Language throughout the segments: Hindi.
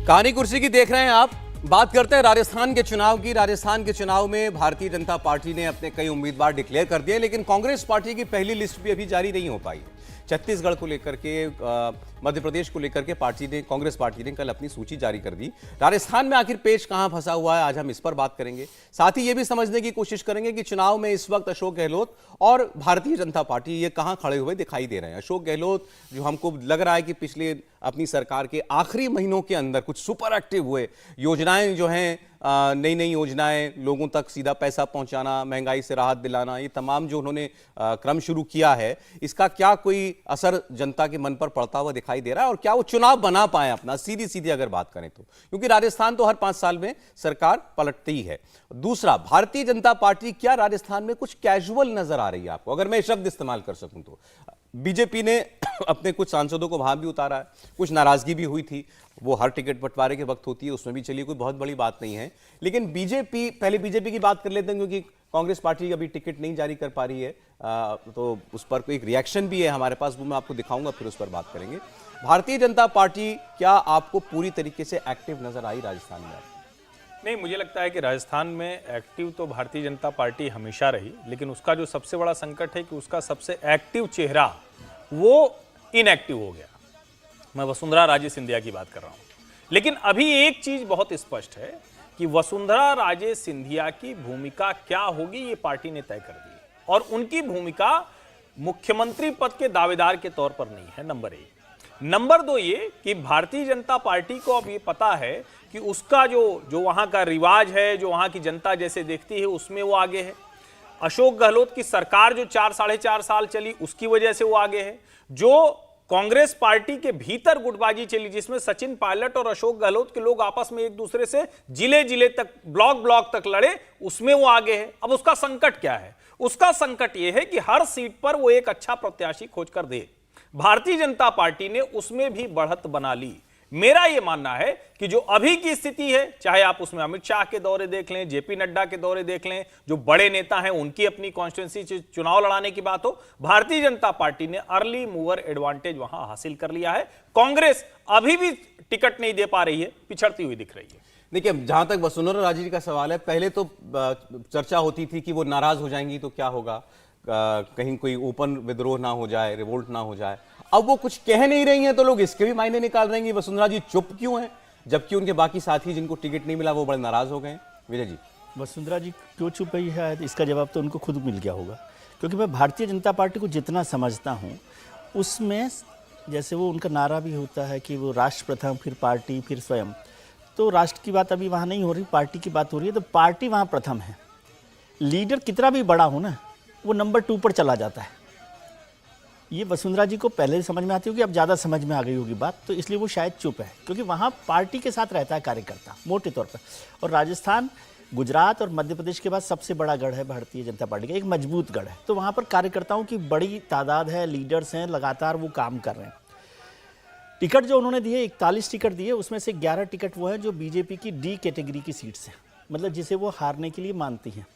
कहानी कुर्सी की देख रहे हैं आप। बात करते हैं राजस्थान के चुनाव की। राजस्थान के चुनाव में भारतीय जनता पार्टी ने अपने कई उम्मीदवार डिक्लेयर कर दिए, लेकिन कांग्रेस पार्टी की पहली लिस्ट भी अभी जारी नहीं हो पाई। छत्तीसगढ़ को लेकर के, मध्य प्रदेश को लेकर के कांग्रेस पार्टी ने कल अपनी सूची जारी कर दी। राजस्थान में आखिर पेच कहां फंसा हुआ है, आज हम इस पर बात करेंगे। साथ ही ये भी समझने की कोशिश करेंगे कि चुनाव में इस वक्त अशोक गहलोत और भारतीय जनता पार्टी ये कहां खड़े हुए दिखाई दे रहे हैं। अशोक गहलोत, जो हमको लग रहा है कि पिछले अपनी सरकार के आखिरी महीनों के अंदर कुछ सुपर एक्टिव हुए, योजनाएं जो हैं, नई नई योजनाएं, लोगों तक सीधा पैसा पहुंचाना, महंगाई से राहत दिलाना, ये तमाम जो उन्होंने क्रम शुरू किया है, इसका क्या कोई असर जनता के मन पर पड़ता हुआ दिखाई दे रहा है और क्या वो चुनाव बना पाए अपना? सीधी सीधी अगर बात करें तो, क्योंकि राजस्थान तो हर 5 साल में सरकार पलटती ही है। दूसरा, भारतीय जनता पार्टी क्या राजस्थान में कुछ कैजुअल नजर आ रही है आपको, अगर मैं शब्द इस्तेमाल कर सकूं तो? बीजेपी ने अपने कुछ सांसदों को वहां भी उतारा है, कुछ नाराजगी भी हुई थी, वो हर टिकट बंटवारे के वक्त होती है, उसमें भी चलिए कोई बहुत बड़ी बात नहीं है। लेकिन बीजेपी, पहले बीजेपी की बात कर लेते हैं, क्योंकि कांग्रेस पार्टी अभी टिकट नहीं जारी कर पा रही है, तो उस पर कोई एक रिएक्शन भी है हमारे पास, वो मैं आपको दिखाऊंगा, फिर उस पर बात करेंगे। भारतीय जनता पार्टी क्या आपको पूरी तरीके से एक्टिव नजर आई राजस्थान में? नहीं, मुझे लगता है कि राजस्थान में एक्टिव तो भारतीय जनता पार्टी हमेशा रही, लेकिन उसका जो सबसे बड़ा संकट है कि उसका सबसे एक्टिव चेहरा वो इनएक्टिव हो गया। मैं वसुंधरा राजे सिंधिया की बात कर रहा हूं। लेकिन अभी एक चीज बहुत स्पष्ट है कि वसुंधरा राजे सिंधिया की भूमिका क्या होगी, ये पार्टी ने तय कर दी है, और उनकी भूमिका मुख्यमंत्री पद के दावेदार के तौर पर नहीं है, नंबर 1। नंबर 2 ये कि भारतीय जनता पार्टी को अब ये पता है कि उसका जो वहां का रिवाज है, जो वहां की जनता जैसे देखती है, उसमें वो आगे है। अशोक गहलोत की सरकार जो 4 साढ़े 4 साल चली, उसकी वजह से वो आगे है। जो कांग्रेस पार्टी के भीतर गुटबाजी चली, जिसमें सचिन पायलट और अशोक गहलोत के लोग आपस में एक दूसरे से जिले जिले तक, ब्लॉक ब्लॉक तक लड़े, उसमें वो आगे है। अब उसका संकट क्या है? उसका संकट यह है कि हर सीट पर वो एक अच्छा प्रत्याशी खोज कर दे। भारतीय जनता पार्टी ने उसमें भी बढ़त बना ली। मेरा यह मानना है कि जो अभी की स्थिति है, चाहे आप उसमें अमित शाह के दौरे देख लें, जेपी नड्डा के दौरे देख लें, जो बड़े नेता हैं उनकी अपनी कॉन्स्टिट्यूंसी से चुनाव लड़ाने की बात हो, भारतीय जनता पार्टी ने अर्ली मूवर एडवांटेज वहां हासिल कर लिया है। कांग्रेस अभी भी टिकट नहीं दे पा रही है, पिछड़ती हुई दिख रही है। देखिए, जहां तक वसुंधरा राजे जी का सवाल है, पहले तो चर्चा होती थी कि वो नाराज हो जाएंगी तो क्या होगा, कहीं कोई ओपन विद्रोह ना हो जाए, रिवोल्ट ना हो जाए। अब वो कुछ कह नहीं रही हैं तो लोग इसके भी मायने निकाल रहे हैं कि वसुंधरा जी चुप क्यों हैं, जबकि उनके बाकी साथी जिनको टिकट नहीं मिला वो बड़े नाराज हो गए। विजय जी, वसुंधरा जी क्यों चुप रही है, इसका जवाब तो उनको खुद मिल गया होगा। क्योंकि मैं भारतीय जनता पार्टी को जितना समझता हूँ, उसमें जैसे वो उनका नारा भी होता है कि वो राष्ट्र प्रथम, फिर पार्टी, फिर स्वयं, तो राष्ट्र की बात अभी वहाँ नहीं हो रही, पार्टी की बात हो रही है। तो पार्टी वहाँ प्रथम है। लीडर कितना भी बड़ा हो ना, वो नंबर 2 पर चला जाता है। ये वसुंधरा जी को पहले समझ में आती होगी, अब ज़्यादा समझ में आ गई होगी बात, तो इसलिए वो शायद चुप है, क्योंकि वहाँ पार्टी के साथ रहता है कार्यकर्ता मोटे तौर पर। और राजस्थान, गुजरात और मध्य प्रदेश के बाद सबसे बड़ा गढ़ है भारतीय जनता पार्टी का, एक मजबूत गढ़ है। तो वहाँ पर कार्यकर्ताओं की बड़ी तादाद है, लीडर्स हैं, लगातार वो काम कर रहे हैं। टिकट जो उन्होंने दिए, 41 टिकट दिए, उसमें से 11 टिकट वो हैं जो बीजेपी की डी कैटेगरी की सीट्स हैं, मतलब जिसे वो हारने के लिए मानती हैं।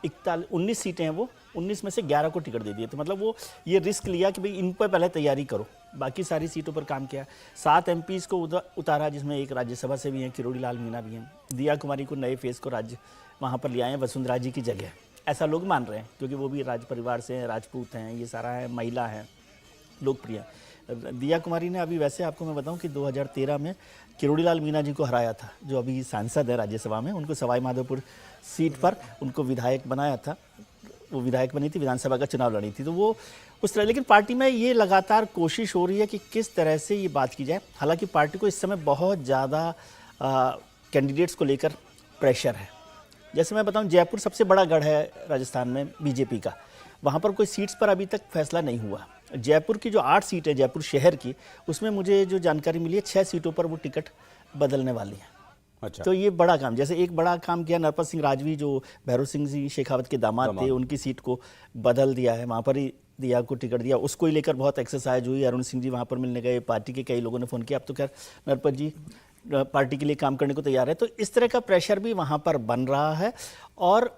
19 सीटें हैं, वो 19 में से 11 को टिकट दे दिए। तो मतलब वो ये रिस्क लिया कि भाई इन पर पहले तैयारी करो, बाकी सारी सीटों पर काम किया। 7 एमपीज़ को उतारा, जिसमें एक राज्यसभा से भी हैं, किरोड़ी लाल मीणा भी हैं। दिया कुमारी को नए फेस को राज्य वहाँ पर ले आए हैं वसुंधरा जी की जगह, ऐसा लोग मान रहे हैं, क्योंकि वो भी राज परिवार से हैं, राजपूत हैं, ये सारा है, महिला हैं, लोकप्रिय। दिया कुमारी ने अभी, वैसे आपको मैं बताऊं कि 2013 में किरोड़ी लाल मीणा जी को हराया था, जो अभी सांसद है राज्यसभा में, उनको सवाई माधोपुर सीट पर उनको विधायक बनाया था। वो विधायक बनी थी, विधानसभा का चुनाव लड़ी थी, तो वो उस तरह। लेकिन पार्टी में ये लगातार कोशिश हो रही है कि किस तरह से ये बात की जाए। हालांकि पार्टी को इस समय बहुत ज़्यादा कैंडिडेट्स को लेकर प्रेशर है। जैसे मैं बताऊं, जयपुर सबसे बड़ा गढ़ है राजस्थान में बीजेपी का, वहाँ पर कोई सीट्स पर अभी तक फैसला नहीं हुआ। जयपुर की जो 8 सीट है जयपुर शहर की, उसमें मुझे जो जानकारी मिली है 6 सीटों पर वो टिकट बदलने वाली है। अच्छा। तो ये बड़ा काम, जैसे एक बड़ा काम किया नरपत सिंह राजवी, जो भैरव सिंह जी शेखावत के दामाद थे, उनकी सीट को बदल दिया है, वहाँ पर ही दिया को टिकट दिया। उसको ही लेकर बहुत एक्सरसाइज हुई, अरुण सिंह जी वहाँ पर मिलने गए, पार्टी के कई लोगों ने फ़ोन किया। अब तो खैर नरपत जी पार्टी के लिए काम करने को तैयार है। तो इस तरह का प्रेशर भी वहाँ पर बन रहा है। और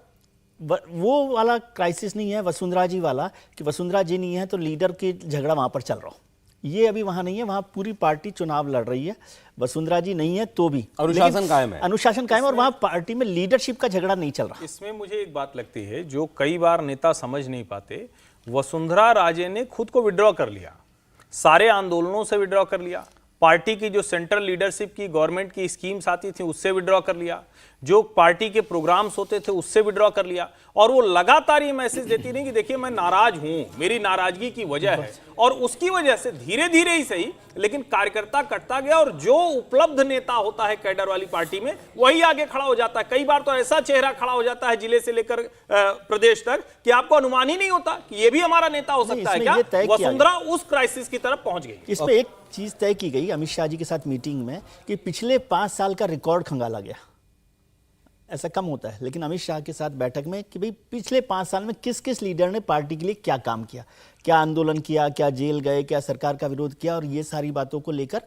वो वाला क्राइसिस नहीं है वसुंधरा जी वाला कि वसुंधरा जी नहीं है तो लीडर की झगड़ा वहाँ पर चल रहा हो। ये अभी वहां नहीं है, वहां पूरी पार्टी चुनाव लड़ रही है। वसुंधरा जी नहीं है तो भी अनुशासन कायम है। अनुशासन कायम है और वहां पार्टी में लीडरशिप का झगड़ा नहीं चल रहा। इसमें मुझे एक बात लगती है जो कई बार नेता समझ नहीं पाते, वसुंधरा राजे ने खुद को विड्रॉ कर लिया, सारे आंदोलनों से विड्रॉ कर लिया, पार्टी की जो सेंट्रल लीडरशिप की गवर्नमेंट की स्कीम्स आती थी उससे विड्रॉ कर लिया, जो पार्टी के प्रोग्राम्स होते थे उससे विड्रॉ कर लिया, और वो लगातार ये मैसेज देती रही कि देखिए मैं नाराज हूं, मेरी नाराजगी की वजह है, और उसकी वजह से धीरे धीरे ही सही लेकिन कार्यकर्ता कटता गया, और जो उपलब्ध नेता होता है कैडर वाली पार्टी में वही आगे खड़ा हो जाता है। कई बार तो ऐसा चेहरा खड़ा हो जाता है जिले से लेकर प्रदेश तक कि आपको अनुमान ही नहीं होता कि ये भी हमारा नेता हो सकता है क्या। वसुंधरा उस क्राइसिस की तरफ पहुंच गई। इसमें एक चीज तय की गई अमित शाह जी के साथ मीटिंग में कि पिछले 5 साल का रिकॉर्ड खंगाला गया। ऐसा कम होता है, लेकिन अमित शाह के साथ बैठक में कि भाई पिछले 5 साल में किस किस लीडर ने पार्टी के लिए क्या काम किया, क्या आंदोलन किया, क्या जेल गए, क्या सरकार का विरोध किया, और ये सारी बातों को लेकर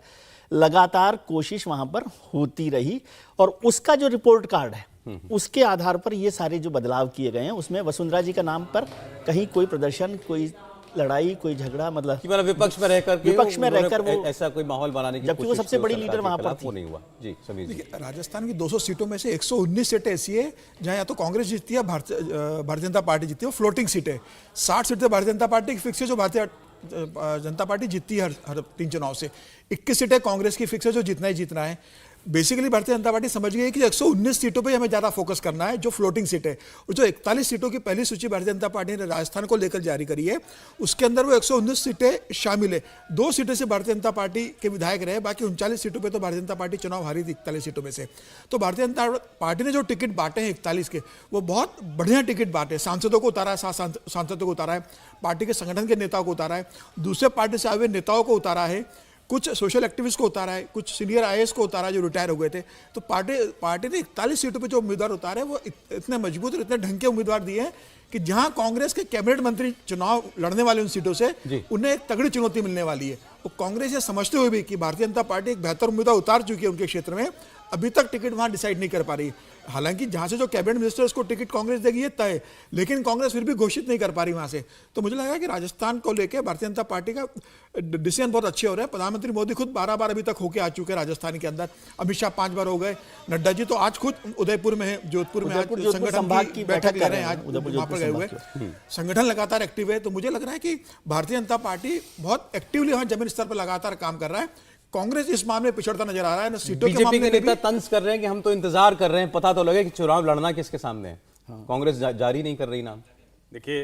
लगातार कोशिश वहां पर होती रही। और उसका जो रिपोर्ट कार्ड है उसके आधार पर ये सारे जो बदलाव किए गए हैं, उसमें वसुंधरा जी का नाम पर कहीं कोई प्रदर्शन, कोई लड़ाई, कोई झगड़ा, मतलब कि मतलब विपक्ष में रहकर वो ऐसा कोई माहौल बनाने की जबकि वो सबसे बड़ी लीडर वहां पर थी। वो नहीं हुआ। जी समीर जी, राजस्थान की 200 सीटों में से 119 सीटें ऐसी है जहां या तो कांग्रेस जीतती है, भारतीय जनता पार्टी जीतती है, वो फ्लोटिंग सीटें। 60 सीटें भारतीय जनता पार्टी की फिक्स है, जो भारतीय जनता पार्टी जीतती है हर 3 चुनाव से। 21 सीटें कांग्रेस की फिक्स है, जो जीतना ही जीतना है। बेसिकली भारतीय जनता पार्टी समझ गई कि 119 सीटों पे हमें ज़्यादा फोकस करना है, जो फ्लोटिंग सीट है। और जो 41 सीटों की पहली सूची भारतीय जनता पार्टी ने राजस्थान को लेकर जारी करी है, उसके अंदर वो 119 सीटें शामिल है। 2 सीटें से भारतीय जनता पार्टी के विधायक रहे, बाकी 39 सीटों पे तो भारतीय जनता पार्टी चुनाव हारी थी 41 सीटों में से। तो भारतीय जनता पार्टी ने जो टिकट बांटे हैं 41 के, वो बहुत बढ़िया टिकट बांटे। सांसदों को उतारा है, 7 सांसदों को उतारा है, पार्टी के संगठन के नेताओं को उतारा है, दूसरे पार्टी से आए हुए नेताओं को उतारा है, कुछ सोशल एक्टिविस्ट को उतारा है, कुछ सीनियर आईएएस को उतारा है जो रिटायर हो गए थे। तो पार्टी ने 41 सीटों पे जो उम्मीदवार उतारे वो इतने मजबूत और इतने ढंग के उम्मीदवार दिए हैं कि जहां कांग्रेस के कैबिनेट मंत्री चुनाव लड़ने वाले उन सीटों से उन्हें एक तगड़ी चुनौती मिलने वाली है। वो कांग्रेस ये समझते हुए भी कि भारतीय जनता पार्टी एक बेहतर उम्मीदवार उतार चुकी है उनके क्षेत्र में, अभी तक टिकट वहां डिसाइड नहीं कर पा रही। हालांकि जहां से जो कैबिनेट मिनिस्टर उसको टिकट कांग्रेस देगी ये तय है, लेकिन कांग्रेस फिर भी घोषित नहीं कर पा रही वहां से। तो मुझे लगा कि राजस्थान को लेकर भारतीय जनता पार्टी का डिसीजन बहुत अच्छे हो रहे हैं। प्रधानमंत्री मोदी खुद 12 बार अभी तक होके आ चुके हैं राजस्थान के अंदर, अमित शाह 5 बार हो गए, नड्डा जी तो आज खुद उदयपुर में है, जोधपुर में आज संगठन की बैठक कर रहे हैं, आज वहां पर गए हुए। संगठन लगातार एक्टिव है। तो मुझे लग रहा है कि भारतीय जनता पार्टी बहुत एक्टिवली वहां जमीन स्तर पर लगातार काम कर रहा है। कांग्रेस इस मामले में पिछड़ता नजर आ रहा है ना, सीटों के मामले में भी। नेता तंज कर रहे हैं कि हम तो इंतजार कर रहे हैं, पता तो लगे कि चुनाव लड़ना किसके सामने है। कांग्रेस जारी नहीं कर रही नाम। देखिए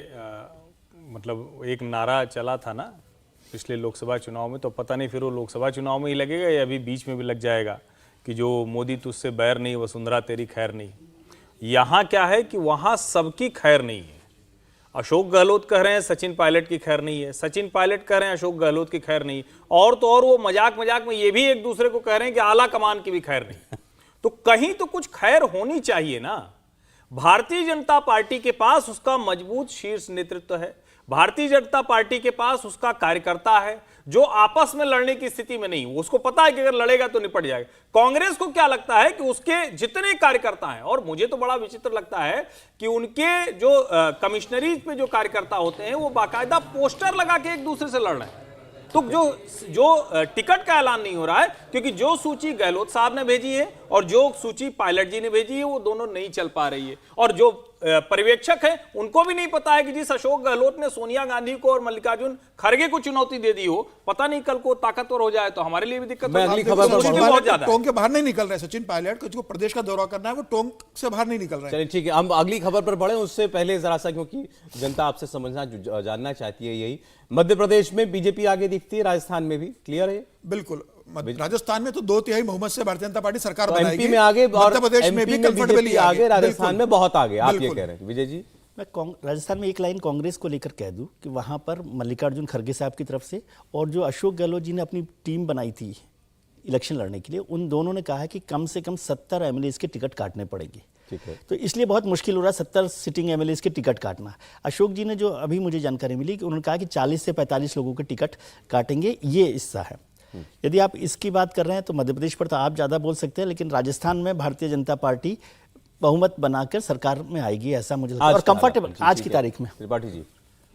मतलब एक नारा चला था ना पिछले लोकसभा चुनाव में, तो पता नहीं फिर वो लोकसभा चुनाव में ही लगेगा या अभी बीच में भी लग जाएगा कि जो मोदी तुझसे बैर नहीं, वसुंधरा तेरी खैर नहीं। यहाँ क्या है कि वहाँ सबकी खैर नहीं है। अशोक गहलोत कह रहे हैं सचिन पायलट की खैर नहीं है, सचिन पायलट कह रहे हैं अशोक गहलोत की खैर नहीं, और तो और वो मजाक में ये भी एक दूसरे को कह रहे हैं कि आला कमान की भी खैर नहीं। तो कहीं तो कुछ खैर होनी चाहिए ना। भारतीय जनता पार्टी के पास उसका मजबूत शीर्ष नेतृत्व है, भारतीय जनता पार्टी के पास उसका कार्यकर्ता है जो आपस में लड़ने की स्थिति में नहीं, उसको पता है कि अगर लड़ेगा तो निपट जाएगा। कांग्रेस को क्या लगता है कि उसके जितने कार्यकर्ता हैं, और मुझे तो बड़ा विचित्र लगता है कि उनके जो कमिश्नरीज पे जो कार्यकर्ता होते हैं वो बाकायदा पोस्टर लगा के एक दूसरे से लड़ रहे हैं। तो जो टिकट का ऐलान नहीं हो रहा है, क्योंकि जो सूची गहलोत साहब ने भेजी है और जो सूची पायलट जी ने भेजी है वो दोनों नहीं चल पा रही है। और जो पर्यवेक्षक हैं उनको भी नहीं पता है कि जिस अशोक गहलोत ने सोनिया गांधी को और मल्लिकार्जुन खड़गे को चुनौती दे दी हो, पता नहीं कल को ताकतवर हो जाए तो हमारे लिए भी दिक्कत हो। बहुत ज्यादा टोंक के बाहर नहीं निकल रहे सचिन पायलट को, प्रदेश का दौरा करना है, वो टोंक से बाहर नहीं निकल रहे। चलिए ठीक है, हम अगली खबर पर बढ़े उससे पहले जरा सा, क्योंकि जनता आपसे जानना चाहती है यही, मध्य प्रदेश में बीजेपी आगे दिखती है, राजस्थान में भी क्लियर है? बिल्कुल, राजस्थान में तो 2/3 बहुमत से भारतीय जनता पार्टी सरकार बनाएगी। एमपी में आगे और मध्य प्रदेश में भी कंफर्टेबली आगे, राजस्थान में बहुत आगे। आप ये कह रहे हैं विजय जी? मैं राजस्थान में एक लाइन कांग्रेस को लेकर कह दूं कि वहां पर मल्लिकार्जुन खड़गे साहब की तरफ से और जो अशोक गहलोत जी ने अपनी टीम बनाई थी इलेक्शन लड़ने के लिए, उन दोनों ने कहा है कि कम से कम 70 एमएलए के टिकट काटने पड़ेंगे। ठीक है। तो इसलिए बहुत मुश्किल हो रहा है 70 सिटिंग एमएलए के टिकट काटना। अशोक जी ने जो अभी मुझे जानकारी मिली कि उन्होंने कहा कि 40 से 45 लोगों के टिकट काटेंगे, ये हिस्सा है। यदि आप इसकी बात कर रहे हैं तो मध्य प्रदेश पर तो आप ज़्यादा बोल सकते हैं, लेकिन राजस्थान में भारतीय जनता पार्टी बहुमत बनाकर सरकार में आएगी, ऐसा मुझे लगता है। और कंफर्टेबल आज की तारीख में। त्रिपाठी जी,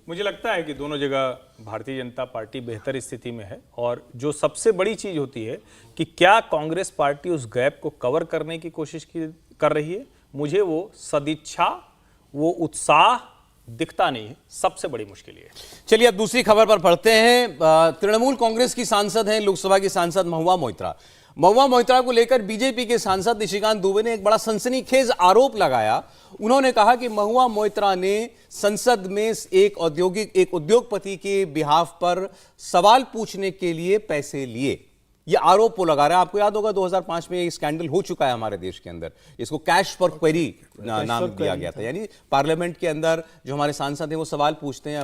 मुझे लगता है कि दोनों जगह भारतीय जनता पार्टी बेहतर स्थिति में है, और जो सबसे बड़ी चीज होती है कि क्या कांग्रेस पार्टी उस गैप को कवर करने की कोशिश कर रही है। मुझे वो सदिच्छा, वो उत्साह दिखता नहीं है, सबसे बड़ी मुश्किल ये है। चलिए अब दूसरी खबर पर पढ़ते हैं। तृणमूल कांग्रेस की सांसद हैं, लोकसभा की सांसद महुआ मोइत्रा। महुआ मोइत्रा को लेकर बीजेपी के सांसद निशिकांत दुबे ने एक बड़ा सनसनीखेज आरोप लगाया। उन्होंने कहा कि महुआ मोइत्रा ने संसद में एक उद्योगपति के बिहाफ पर सवाल पूछने के लिए पैसे लिए। ये आरोप वो लगा रहा है। आपको याद होगा 2005 में ये स्कैंडल हो चुका है हमारे देश के अंदर। इसको कैश फॉर क्वेरी नाम दिया गया था। यानी पार्लियामेंट के अंदर जो हमारे सांसद हैं वो सवाल पूछते हैं,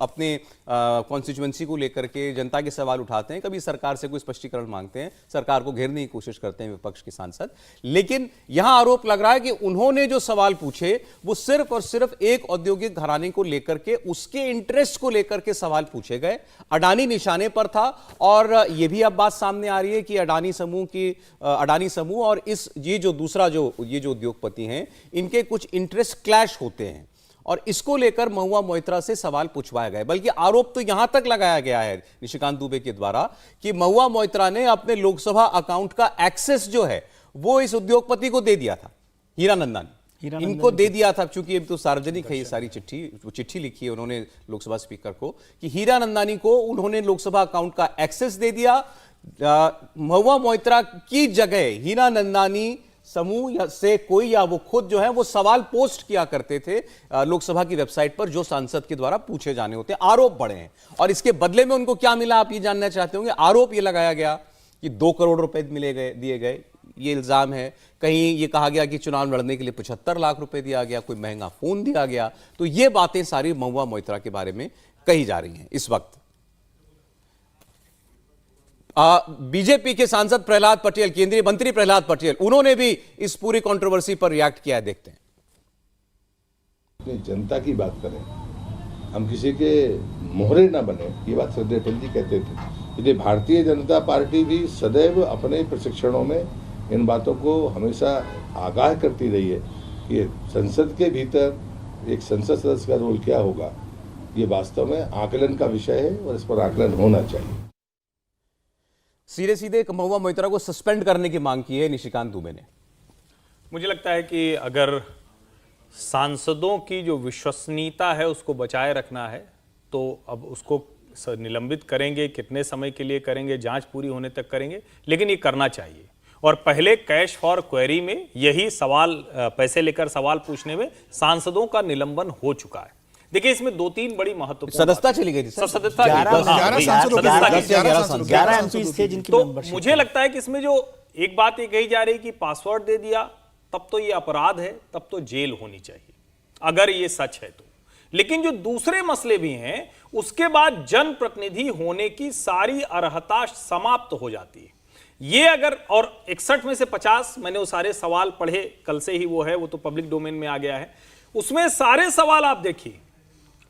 अपने कॉन्स्टिट्यूएंसी को लेकर के जनता के सवाल उठाते हैं, कभी सरकार से कोई स्पष्टीकरण मांगते हैं, सरकार को घेरने की कोशिश करते हैं विपक्ष के सांसद। लेकिन यहां आरोप लग रहा है कि उन्होंने जो सवाल पूछे वो सिर्फ और सिर्फ एक औद्योगिक घराने को लेकर के, उसके इंटरेस्ट को लेकर के सवाल पूछे गए। अडानी निशाने पर था, और ये भी अब बात सामने आ रही है कि अडानी समूह और ये जो उद्योगपति हैं, इनके कुछ इंटरेस्ट क्लैश होते हैं, और इसको लेकर महुआ मोइत्रा से सवाल पूछवाया गया। बल्कि आरोप तो यहां तक लगाया गया है निशिकांत दुबे के द्वारा कि महुआ मोइत्रा ने अपने लोकसभा अकाउंट का एक्सेस जो है वो इस उद्योगपति को दे दिया था, हीरानंदानी इनको दे दिया था। चूंकि अब तो सार्वजनिक है ये सारी चिट्ठी लिखी है उन्होंने लोकसभा स्पीकर को कि हीरानंदानी को उन्होंने लोकसभा अकाउंट का एक्सेस दे दिया। महुआ मोइत्रा की जगह हीरानंदानी समूह से कोई या वो खुद जो है वो सवाल पोस्ट किया करते थे लोकसभा की वेबसाइट पर, जो सांसद के द्वारा पूछे जाने होते हैं। आरोप बढ़े हैं, और इसके बदले में उनको क्या मिला आप ये जानना चाहते होंगे। आरोप ये लगाया गया कि 2 करोड़ रुपए दिए गए, ये इल्जाम है। कहीं ये कहा गया कि चुनाव लड़ने के लिए 75 लाख रुपए दिया गया, कोई महंगा फोन दिया गया। तो ये बातें सारी महुआ मोइत्रा के बारे में कही जा रही हैं इस वक्त। बीजेपी के सांसद प्रहलाद पटेल, केंद्रीय मंत्री प्रहलाद पटेल, उन्होंने भी इस पूरी कंट्रोवर्सी पर रिएक्ट किया है। देखते हैं। अपनी जनता की बात करें, हम किसी के मोहरे ना बने, ये बात सरदार पटेल जी कहते थे। इसलिए भारतीय जनता पार्टी भी सदैव अपने प्रशिक्षणों में इन बातों को हमेशा आगाह करती रही है कि संसद के भीतर एक संसद सदस्य का रोल क्या होगा। ये वास्तव में आकलन का विषय है, और इस पर आकलन होना चाहिए। सीधे महुआ मोइत्रा को सस्पेंड करने की मांग की है निशिकांत दुबे ने। मुझे लगता है कि अगर सांसदों की जो विश्वसनीयता है उसको बचाए रखना है, तो अब उसको निलंबित करेंगे, कितने समय के लिए करेंगे, जांच पूरी होने तक करेंगे, लेकिन ये करना चाहिए। और पहले कैश फॉर क्वेरी में यही सवाल, पैसे लेकर सवाल पूछने में सांसदों का निलंबन हो चुका है। देखिए, इसमें 2-3 बड़ी महत्वपूर्ण सदस्यता चली गई थी, सदस्यता 11 एमपीज थे जिनकी तो मेंबरशिप। मुझे लगता है कि इसमें जो एक बात ये कही जा रही है कि पासवर्ड दे दिया तब तो ये अपराध है, तब तो जेल होनी चाहिए, अगर ये सच है तो। लेकिन जो दूसरे मसले भी हैं, उसके बाद जनप्रतिनिधि होने की सारी अर्हता समाप्त हो जाती है। ये अगर, और 61 में से 50, मैंने वो सारे सवाल पढ़े, कल से ही वो है, वो तो पब्लिक डोमेन में आ गया है। उसमें सारे सवाल आप देखिए,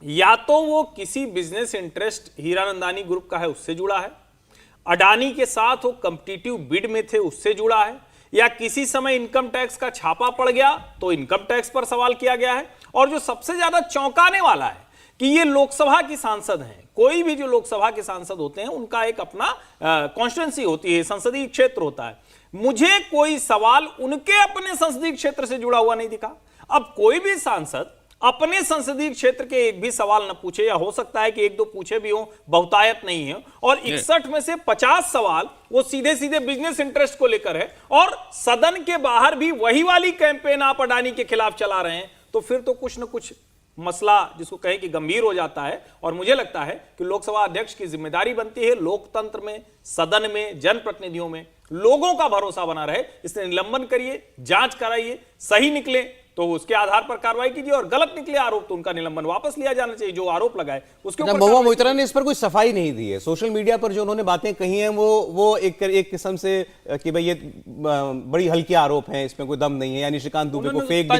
या तो वो किसी बिजनेस इंटरेस्ट हीरानंदानी ग्रुप का है उससे जुड़ा है, अडानी के साथ वो कॉम्पिटिटिव बिड में थे उससे जुड़ा है, या किसी समय इनकम टैक्स का छापा पड़ गया तो इनकम टैक्स पर सवाल किया गया है। और जो सबसे ज्यादा चौंकाने वाला है कि ये लोकसभा की सांसद हैं। कोई भी जो लोकसभा के सांसद होते हैं उनका एक अपना कॉन्स्टिट्यूंसी होती है, संसदीय क्षेत्र होता है। मुझे कोई सवाल उनके अपने संसदीय क्षेत्र से जुड़ा हुआ नहीं दिखा। अब कोई भी सांसद अपने संसदीय क्षेत्र के एक भी सवाल न पूछे, या हो सकता है कि 1-2 पूछे भी हो, बहुतायत नहीं है, और 61 में से 50 सवाल वो सीधे सीधे बिजनेस इंटरेस्ट को लेकर है, और सदन के बाहर भी वही वाली कैंपेन आप अडानी के खिलाफ चला रहे हैं, तो फिर तो कुछ न कुछ मसला जिसको कहें कि गंभीर हो जाता है। और मुझे लगता है कि लोकसभा अध्यक्ष की जिम्मेदारी बनती है लोकतंत्र में, सदन में, जनप्रतिनिधियों में लोगों का भरोसा बना रहे। इसलिए निलंबन करिए, जांच कराइए, सही निकले तो उसके आधार पर कार्रवाई कीजिए, और गलत निकले आरोप तो उनका निलंबन वापस लिया जाना चाहिए, जो आरोप लगाए उसके ऊपर। महुआ मोइत्रा ने इस पर कोई सफाई नहीं दी है। सोशल मीडिया पर जो उन्होंने बातें कही हैं वो एक किस्म से कि भाई ये बड़ी हल्के आरोप हैं, इसमें कोई दम नहीं है। या निशिकांत दुबे को फेक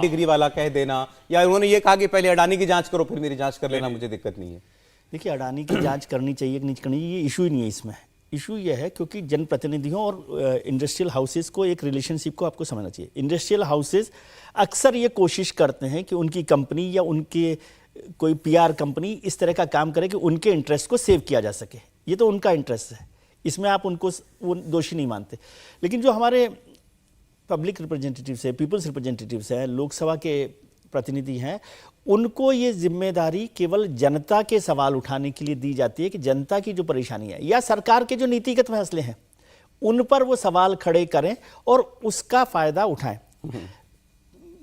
डिग्री वाला कह देना, या उन्होंने ये कहा कि पहले अडानी की जांच करो फिर मेरी जांच कर लेना, मुझे दिक्कत नहीं है। देखिए, अडानी की जांच करनी चाहिए कि नहीं करनी, ये इशू ही नहीं है इसमें। इशू यह है क्योंकि जनप्रतिनिधियों और इंडस्ट्रियल हाउसेस को एक रिलेशनशिप को आपको समझना चाहिए। इंडस्ट्रियल हाउसेस अक्सर ये कोशिश करते हैं कि उनकी कंपनी या उनके कोई पीआर कंपनी इस तरह का काम करे कि उनके इंटरेस्ट को सेव किया जा सके। ये तो उनका इंटरेस्ट है, इसमें आप उनको वो दोषी नहीं मानते। लेकिन जो हमारे पब्लिक रिप्रेजेंटेटिव्स है, पीपल्स रिप्रेजेंटेटिव्स हैं, लोकसभा के प्रतिनिधि हैं, उनको ये जिम्मेदारी केवल जनता के सवाल उठाने के लिए दी जाती है कि जनता की जो परेशानी है या सरकार के जो नीतिगत फैसले हैं उन पर वो सवाल खड़े करें और उसका फायदा उठाएं।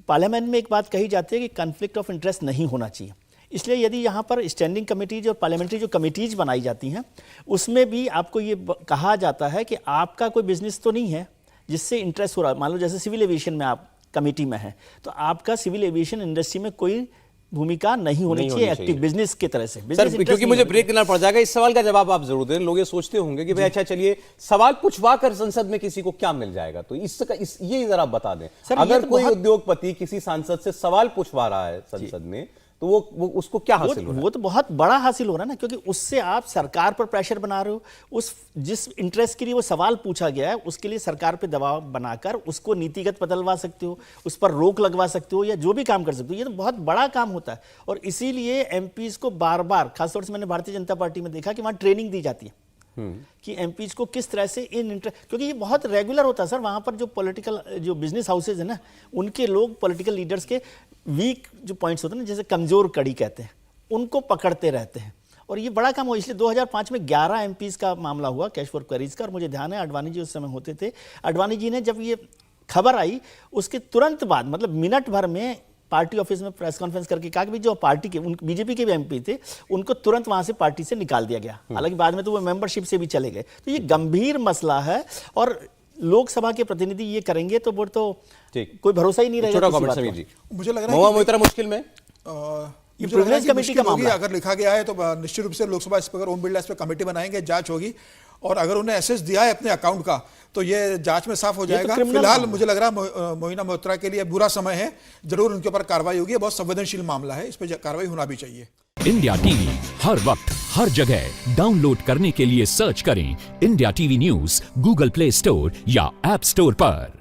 पार्लियामेंट में एक बात कही जाती है कि कॉन्फ्लिक्ट ऑफ इंटरेस्ट नहीं होना चाहिए, इसलिए यदि यहाँ पर स्टैंडिंग कमेटीज और पार्लियामेंट्री जो कमेटीज बनाई जाती हैं उसमें भी आपको ये कहा जाता है कि आपका कोई बिजनेस तो नहीं है जिससे इंटरेस्ट हो रहा है। मान लो जैसे सिविल एविएशन में आप कमेटी में हैं तो आपका सिविल एविएशन इंडस्ट्री में कोई भूमिका नहीं होनी चाहिए एक्टिव बिजनेस की तरह से। सर क्योंकि मुझे ब्रेक देना पड़ जाएगा, इस सवाल का जवाब आप जरूर दें। लोग ये सोचते होंगे कि भाई अच्छा चलिए सवाल पूछवा कर संसद में किसी को क्या मिल जाएगा, तो ये जरा बता दें। अगर कोई उद्योगपति किसी सांसद से सवाल पूछवा रहा है संसद में तो वो उसको क्या हासिल हो रहा है? वो तो बहुत बड़ा हासिल हो रहा है ना, क्योंकि उससे आप सरकार पर प्रेशर बना रहे हो। उस जिस इंटरेस्ट के लिए वो सवाल पूछा गया है उसके लिए सरकार पे दबाव बनाकर उसको नीतिगत बदलवा सकते हो, उस पर रोक लगवा सकते हो या जो भी काम कर सकते हो। ये तो बहुत बड़ा काम होता है और इसीलिए एमपीज को बार बार, खासतौर से मैंने भारतीय जनता पार्टी में देखा कि वहाँ ट्रेनिंग दी जाती है कि एमपीज को किस तरह से क्योंकि ये बहुत रेगुलर होता है सर। वहाँ पर जो पॉलिटिकल जो बिजनेस हाउसेज है ना उनके लोग पॉलिटिकल लीडर्स के वीक जो पॉइंट्स होते हैं ना, जैसे कमजोर कड़ी कहते हैं, उनको पकड़ते रहते हैं और ये बड़ा काम हुआ। इसलिए 2005 में 11 एमपीज का मामला हुआ कैश फॉर क्वेरीज का, और मुझे ध्यान है अडवाणी जी उस समय होते थे। अडवाणी जी ने जब ये खबर आई उसके तुरंत बाद मतलब मिनट भर में पार्टी ऑफिस में प्रेस कॉन्फ्रेंस करके कहा कि जो पार्टी के बीजेपी के भी एमपी थे उनको तुरंत वहां से पार्टी से निकाल दिया गया। हालांकि बाद में तो वो मेंबरशिप से भी चले गए। तो ये गंभीर मसला है और लोकसभा के प्रतिनिधि ये करेंगे तो वो तो कोई भरोसा ही नहीं रहेगा। मुझे लग रहा है मुश्किल में प्रिविलेज कमेटी का मामला अगर लिखा गया है तो निश्चित रूप से लोकसभा स्पीकर ओम बिरला इस पर कमेटी बनाएंगे, जांच होगी और अगर उन्हें एसेस दिया है अपने अकाउंट का तो ये जांच में साफ हो जाएगा। फिलहाल मुझे लग रहा है मोइना मोहत्रा के लिए बुरा समय है, जरूर उनके ऊपर कार्रवाई होगी। बहुत संवेदनशील मामला है, इस पर कार्रवाई होना भी चाहिए। इंडिया टीवी हर वक्त हर जगह डाउनलोड करने के लिए सर्च करें India TV news Google play store या ऐप स्टोर पर।